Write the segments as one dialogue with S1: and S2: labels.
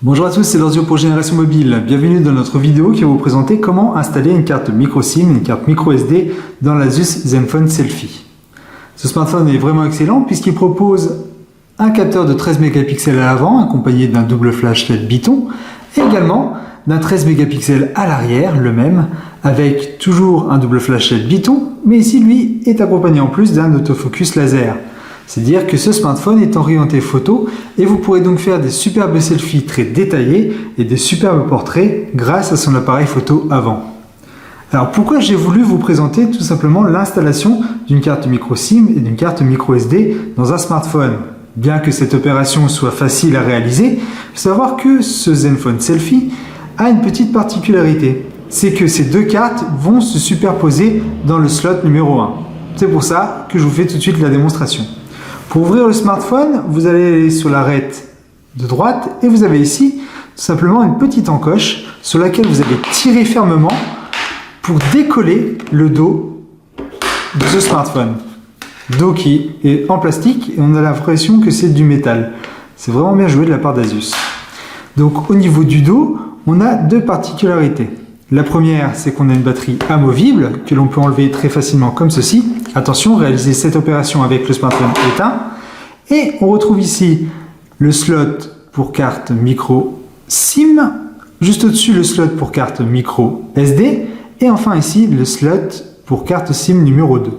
S1: Bonjour à tous, c'est Lorzio pour Génération Mobile. Bienvenue dans notre vidéo qui va vous présenter comment installer une carte micro SIM, une carte micro SD dans l'Asus Zenfone Selfie. Ce smartphone est vraiment excellent puisqu'il propose un capteur de 13 mégapixels à l'avant accompagné d'un double flash LED Biton et également d'un 13 mégapixels à l'arrière, le même, avec toujours un double flash LED Biton, mais ici lui est accompagné en plus d'un autofocus laser. C'est-à-dire que ce smartphone est orienté photo et vous pourrez donc faire des superbes selfies très détaillés et des superbes portraits grâce à son appareil photo avant. Alors pourquoi j'ai voulu vous présenter tout simplement l'installation d'une carte micro SIM et d'une carte micro SD dans un smartphone? Bien que cette opération soit facile à réaliser, il faut savoir que ce Zenfone Selfie a une petite particularité. C'est que ces deux cartes vont se superposer dans le slot numéro 1. C'est pour ça que je vous fais tout de suite la démonstration. Pour ouvrir le smartphone, vous allez aller sur l'arête de droite et vous avez ici tout simplement une petite encoche sur laquelle vous allez tirer fermement pour décoller le dos de ce smartphone. Dos qui est en plastique et on a l'impression que c'est du métal. C'est vraiment bien joué de la part d'Asus. Donc au niveau du dos, on a deux particularités. La première, c'est qu'on a une batterie amovible que l'on peut enlever très facilement comme ceci. Attention, réalisez cette opération avec le smartphone éteint. Et on retrouve ici le slot pour carte micro SIM. Juste au-dessus, le slot pour carte micro SD. Et enfin ici, le slot pour carte SIM numéro 2.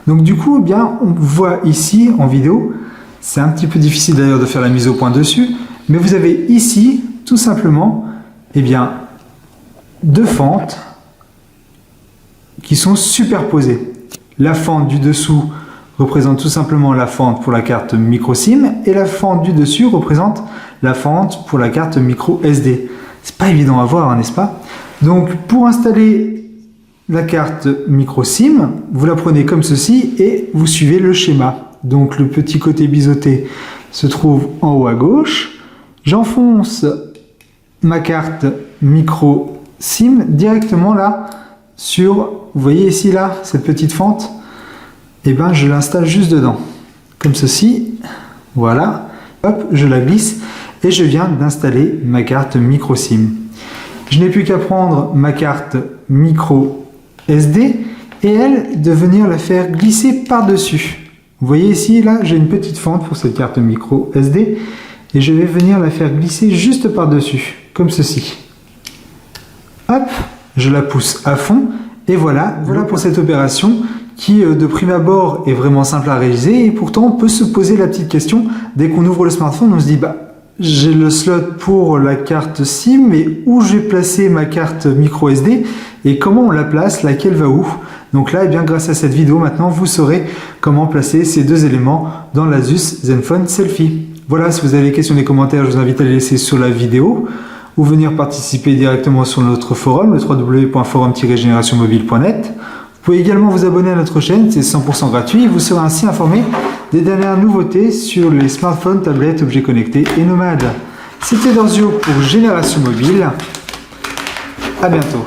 S1: Donc du coup, eh bien, on voit ici en vidéo, c'est un petit peu difficile d'ailleurs de faire la mise au point dessus, mais vous avez ici tout simplement eh bien, deux fentes qui sont superposées. La fente du dessous représente tout simplement la fente pour la carte micro SIM et la fente du dessus représente la fente pour la carte micro SD. C'est pas évident à voir, hein, n'est-ce pas? Donc pour installer la carte micro SIM, vous la prenez comme ceci et vous suivez le schéma. Donc le petit côté biseauté se trouve en haut à gauche. J'enfonce ma carte micro SIM directement là sur, vous voyez ici là, cette petite fente, et ben je l'installe juste dedans, comme ceci, voilà, hop, je la glisse et je viens d'installer ma carte micro SIM. Je n'ai plus qu'à prendre ma carte micro SD et elle de venir la faire glisser par-dessus. Vous voyez ici là, j'ai une petite fente pour cette carte micro SD et je vais venir la faire glisser juste par-dessus, comme ceci. Hop, je la pousse à fond et voilà pour cette opération qui de prime abord est vraiment simple à réaliser et pourtant on peut se poser la petite question dès qu'on ouvre le smartphone, on se dit bah j'ai le slot pour la carte SIM mais où je vais placer ma carte micro SD et comment on la place, laquelle va où. Donc là, eh bien, grâce à cette vidéo maintenant vous saurez comment placer ces deux éléments dans l'Asus Zenfone Selfie. Voilà, si vous avez des questions, des commentaires, je vous invite à les laisser sur la vidéo ou venir participer directement sur notre forum, le www.forum-generationmobile.net. Vous pouvez également vous abonner à notre chaîne, c'est 100% gratuit, et vous serez ainsi informé des dernières nouveautés sur les smartphones, tablettes, objets connectés et nomades. C'était Lorzio pour Génération Mobile. À bientôt.